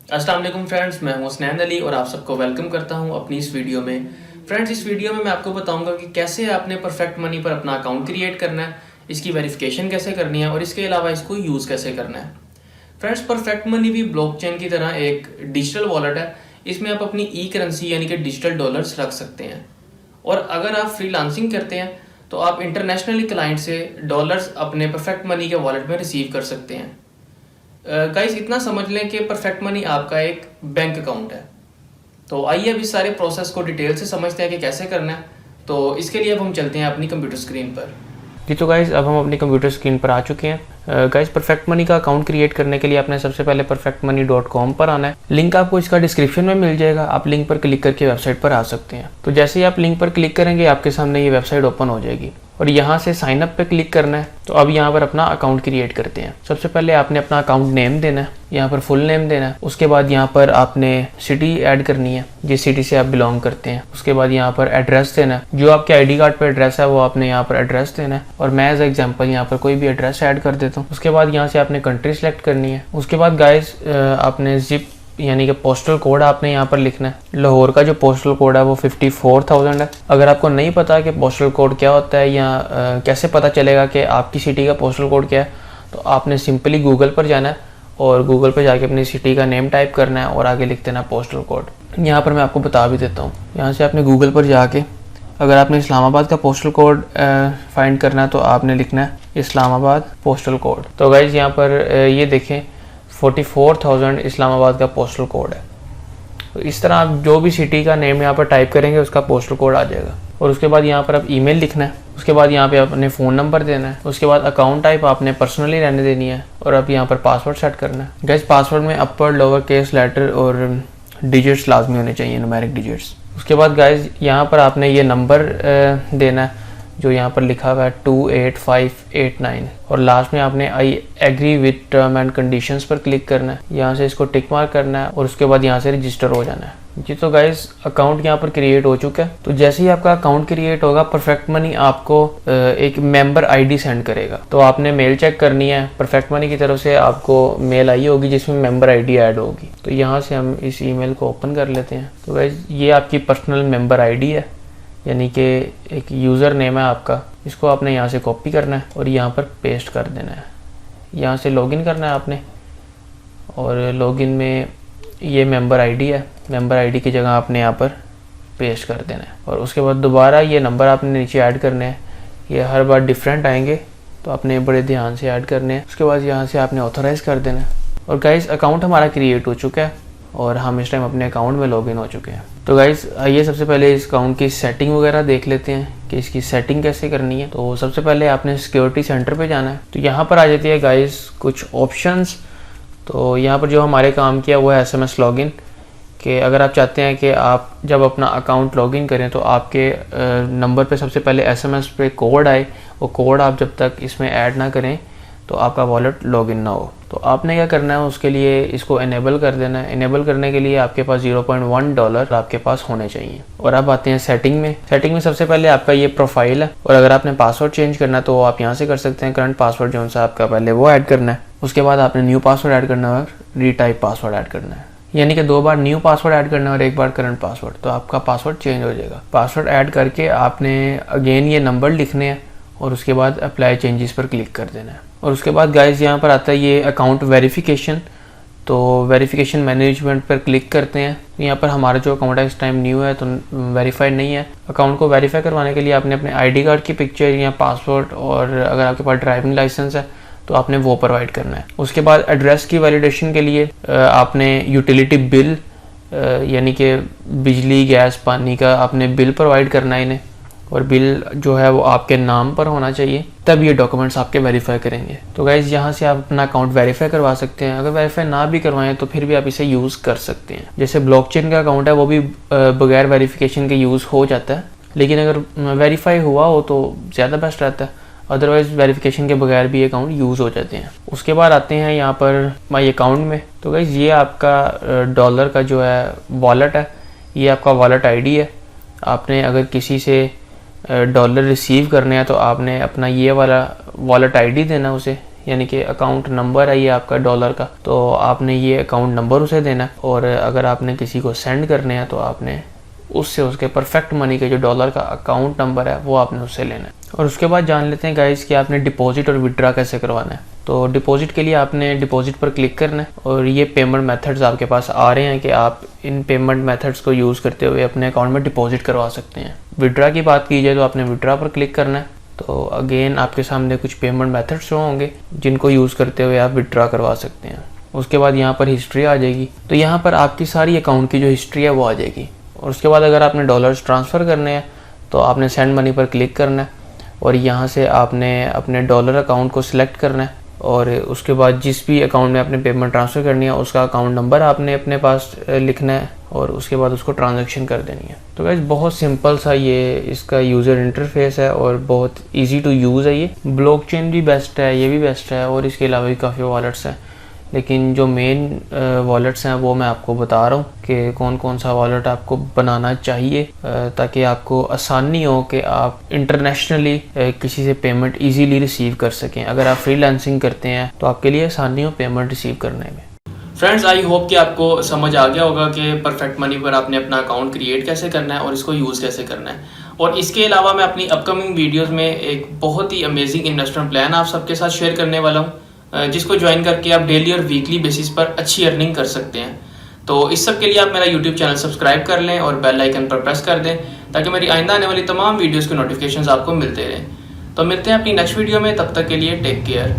अस्सलाम वालेकुम फ्रेंड्स, मैं हूं हुस्नैन अली और आप सबको वेलकम करता हूं अपनी इस वीडियो में। फ्रेंड्स, इस वीडियो में मैं आपको बताऊंगा कि कैसे आपने परफेक्ट मनी पर अपना अकाउंट क्रिएट करना है, इसकी वेरिफिकेशन कैसे करनी है और इसके अलावा इसको यूज़ कैसे करना है। फ्रेंड्स, परफेक्ट मनी भी ब्लॉकचेन की तरह एक डिजिटल वॉलेट है। इसमें आप अपनी ई करेंसी यानी कि डिजिटल डॉलर्स रख सकते हैं और अगर आप फ्रीलांसिंग करते हैं तो आप इंटरनेशनली क्लाइंट से डॉलर्स अपने परफेक्ट मनी के वॉलेट में रिसीव कर सकते हैं। गाइस, इतना समझ लें कि परफेक्ट मनी आपका एक बैंक अकाउंट है। तो आइए अब इस सारे प्रोसेस को डिटेल से समझते हैं कि कैसे करना है। तो इसके लिए अब हम चलते हैं अपनी कंप्यूटर स्क्रीन पर। जी तो गाइज़ अब हम अपनी कंप्यूटर स्क्रीन पर आ चुके हैं। गाइज़ परफेक्ट मनी का अकाउंट क्रिएट करने के लिए आपने सबसे पहले perfectmoney.com पर आना है। लिंक आपको इसका डिस्क्रिप्शन में मिल जाएगा, आप लिंक पर क्लिक करके वेबसाइट पर आ सकते हैं। तो जैसे ही आप लिंक पर क्लिक करेंगे आपके सामने ये वेबसाइट ओपन हो जाएगी और यहाँ से साइन अप पे क्लिक करना है। तो अब यहाँ पर अपना अकाउंट क्रिएट करते हैं। सबसे पहले आपने अपना अकाउंट नेम देना है, यहाँ पर फुल नेम देना है। उसके बाद यहाँ पर आपने सिटी ऐड करनी है, जिस सिटी से आप बिलोंग करते हैं। उसके बाद यहाँ पर एड्रेस देना है, जो आपके आईडी कार्ड पर एड्रेस है वो आपने यहाँ पर एड्रेस देना है और मैं एज एग्जांपल यहाँ पर कोई भी एड्रेस ऐड कर देता हूँ। उसके बाद यहाँ से आपने कंट्री सेलेक्ट करनी है। उसके बाद गाइस आपने जिप यानी कि पोस्टल कोड आपने यहाँ पर लिखना है। लाहौर का जो पोस्टल कोड है वो 54,000 है। अगर आपको नहीं पता कि पोस्टल कोड क्या होता है या कैसे पता चलेगा कि आपकी सिटी का पोस्टल कोड क्या है, तो आपने सिंपली गूगल पर जाना है और गूगल पर जाके अपनी सिटी का नेम टाइप करना है और आगे लिख देना पोस्टल कोड। यहाँ पर मैं आपको बता भी देता हूँ। यहाँ से आपने गूगल पर जाके अगर आपने इस्लामाबाद का पोस्टल कोड फाइंड करना है तो आपने लिखना है इस्लामाबाद पोस्टल कोड। तो गाइज यहाँ पर ये देखें 44,000 इस्लामाबाद का पोस्टल कोड है। तो इस तरह आप जो भी सिटी का नेम यहाँ पर टाइप करेंगे उसका पोस्टल कोड आ जाएगा। और उसके बाद यहाँ पर आप ईमेल लिखना है। उसके बाद यहाँ पे अपने फ़ोन नंबर देना है। उसके बाद अकाउंट टाइप आपने पर्सनली रहने देनी है और अब यहाँ पर पासवर्ड सेट करना है। गाइस पासवर्ड में अपर लोअर केस लेटर और डिजिट्स लाजमी होने चाहिए, न्यूमेरिक डिजिट्स। उसके बाद गाइस यहाँ पर आपने ये नंबर देना है जो यहाँ पर लिखा हुआ है 28589 और लास्ट में आपने I agree with term and conditions पर क्लिक करना है। यहाँ से इसको टिक मार्क करना है और उसके बाद यहाँ से रजिस्टर हो जाना है। जी तो गाइस अकाउंट यहाँ पर क्रिएट हो चुका है। तो जैसे ही आपका अकाउंट क्रिएट होगा परफेक्ट मनी आपको एक मेंबर आईडी सेंड करेगा। तो आपने मेल चेक करनी है। परफेक्ट मनी की तरफ से आपको मेल आई होगी जिसमें मेंबर आईडी ऐड होगी। तो यहाँ से हम इस ईमेल को ओपन कर लेते हैं। तो गाइस ये आपकी पर्सनल मेंबर आईडी है, यानी कि एक यूज़र नेम है आपका। इसको आपने यहाँ से कॉपी करना है और यहाँ पर पेस्ट कर देना है। यहाँ से लॉगिन करना है आपने और लॉगिन में ये मेंबर आईडी है, मेंबर आईडी की जगह आपने यहाँ पर पेस्ट कर देना है और उसके बाद दोबारा ये नंबर आपने नीचे ऐड करने हैं। ये हर बार डिफरेंट आएंगे तो आपने बड़े ध्यान से ऐड करने हैं। उसके बाद यहाँ से आपने ऑथोराइज़ कर देना है। और गाइस अकाउंट हमारा क्रिएट हो चुका है और हम इस टाइम अपने अकाउंट में लॉगिन हो चुके हैं। तो गाइस आइए सबसे पहले इस अकाउंट की सेटिंग वगैरह देख लेते हैं कि इसकी सेटिंग कैसे करनी है। तो सबसे पहले आपने सिक्योरिटी सेंटर पे जाना है। तो यहाँ पर आ जाती है गाइस कुछ ऑप्शंस। तो यहाँ पर जो हमारे काम किया वो है SMS लॉगिन, कि अगर आप चाहते हैं कि आप जब अपना अकाउंट लॉगिन करें तो आपके नंबर पे सबसे पहले SMS पे कोड आए, वो कोड आप जब तक इसमें ऐड ना करें तो आपका वॉलेट लॉगिन ना हो। तो आपने क्या करना है, उसके लिए इसको इनेबल कर देना है। इनेबल करने के लिए आपके पास $0.1 आपके पास होने चाहिए। और अब आते हैं सेटिंग में। सेटिंग में सबसे पहले आपका ये प्रोफाइल है और अगर आपने पासवर्ड चेंज करना है तो आप यहाँ से कर सकते हैं। करंट पासवर्ड जो सा आपका पहले वो ऐड करना है। उसके बाद आपने न्यू पासवर्ड ऐड करना है और रीटाइप पासवर्ड ऐड करना है, यानी कि 2 बार न्यू पासवर्ड ऐड करना है और 1 बार करंट पासवर्ड। तो आपका पासवर्ड चेंज हो जाएगा। पासवर्ड ऐड करके आपने अगेन ये नंबर लिखने हैं और उसके बाद अप्लाई चेंजेस पर क्लिक कर देना है। और उसके बाद गाइस यहाँ पर आता है ये अकाउंट वेरिफिकेशन। तो वेरिफिकेशन मैनेजमेंट पर क्लिक करते हैं। यहाँ पर हमारा जो अकाउंट है इस टाइम न्यू है तो वेरीफाइड नहीं है। अकाउंट को वेरीफाई करवाने के लिए आपने अपने आईडी कार्ड की पिक्चर या पासवर्ड और अगर आपके पास ड्राइविंग लाइसेंस है तो आपने वो प्रोवाइड करना है। उसके बाद एड्रेस की वैलिडेशन के लिए आपने यूटिलिटी बिल यानी कि बिजली गैस पानी का आपने बिल प्रोवाइड करना है इन्हें, और बिल जो है वो आपके नाम पर होना चाहिए, तब ये डॉक्यूमेंट्स आपके वेरीफाई करेंगे। तो गाइज़ यहाँ से आप अपना अकाउंट वेरीफाई करवा सकते हैं। अगर वेरीफाई ना भी करवाएं तो फिर भी आप इसे यूज़ कर सकते हैं। जैसे ब्लॉकचेन का अकाउंट है वो भी बगैर वेरिफिकेशन के यूज़ हो जाता है, लेकिन अगर वेरीफाई हुआ हो तो ज़्यादा बेस्ट रहता है। अदरवाइज़ वेरिफिकेशन के बगैर भी अकाउंट यूज़ हो जाते हैं। उसके बाद आते हैं यहाँ पर माई अकाउंट में। तो गाइज़ ये आपका डॉलर का जो है वॉलेट है, ये आपका वॉलेट आईडी है। आपने अगर किसी से डॉलर रिसीव करने हैं तो आपने अपना ये वाला वॉलेट आईडी देना उसे, यानी कि अकाउंट नंबर है ये आपका डॉलर का, तो आपने ये अकाउंट नंबर उसे देना है। और अगर आपने किसी को सेंड करने हैं तो आपने उससे उसके परफेक्ट मनी के जो डॉलर का अकाउंट नंबर है वो आपने उससे लेना है। और उसके बाद जान लेते हैं गाइस कि आपने डिपॉजिट और विड्रा कैसे करवाना है। तो डिपॉजिट के लिए आपने डिपॉजिट पर क्लिक करना है और ये पेमेंट मेथड्स आपके पास आ रहे हैं कि आप इन पेमेंट मेथड्स को यूज़ करते हुए अपने अकाउंट में डिपॉजिट करवा सकते हैं। विड्रा की बात की जाए तो आपने विड्रा पर क्लिक करना है। तो अगेन आपके सामने कुछ पेमेंट मेथड्स होंगे जिनको यूज़ करते हुए आप विड्रा करवा सकते हैं। उसके बाद यहाँ पर हिस्ट्री आ जाएगी, तो यहाँ पर आपकी सारी अकाउंट की जो हिस्ट्री है वो आ जाएगी। और उसके बाद अगर आपने डॉलर्स ट्रांसफ़र करने हैं तो आपने सेंड मनी पर क्लिक करना है और यहाँ से आपने अपने डॉलर अकाउंट को सिलेक्ट करना है और उसके बाद जिस भी अकाउंट में आपने पेमेंट ट्रांसफ़र करनी है उसका अकाउंट नंबर आपने अपने पास लिखना है और उसके बाद उसको ट्रांजैक्शन कर देनी है। तो गाइस बहुत सिंपल सा ये इसका यूज़र इंटरफेस है और बहुत इजी टू यूज़ है। ये ब्लॉकचेन भी बेस्ट है, ये भी बेस्ट है और इसके अलावा भी काफ़ी वॉलेट्स हैं, लेकिन जो मेन वॉलेट्स हैं वो मैं आपको बता रहा हूँ कि कौन कौन सा वॉलेट आपको बनाना चाहिए ताकि आपको आसानी हो कि आप इंटरनेशनली किसी से पेमेंट इजीली रिसीव कर सकें। अगर आप फ्रीलांसिंग करते हैं तो आपके लिए आसानी हो पेमेंट रिसीव करने में। फ्रेंड्स, आई होप कि आपको समझ आ गया होगा कि परफेक्ट मनी पर आपने अपना अकाउंट क्रिएट कैसे करना है और इसको यूज़ कैसे करना है। और इसके अलावा मैं अपनी अपकमिंग वीडियोज़ में एक बहुत ही अमेजिंग इन्वेस्टमेंट प्लान आप सबके साथ शेयर करने वाला हूँ जिसको ज्वाइन करके आप डेली और वीकली बेसिस पर अच्छी अर्निंग कर सकते हैं। तो इस सब के लिए आप मेरा यूट्यूब चैनल सब्सक्राइब कर लें और बेल आइकन पर प्रेस कर दें ताकि मेरी आइंदा आने वाली तमाम वीडियोस के नोटिफिकेशंस आपको मिलते रहें। तो मिलते हैं अपनी नेक्स्ट वीडियो में, तब तक के लिए टेक केयर।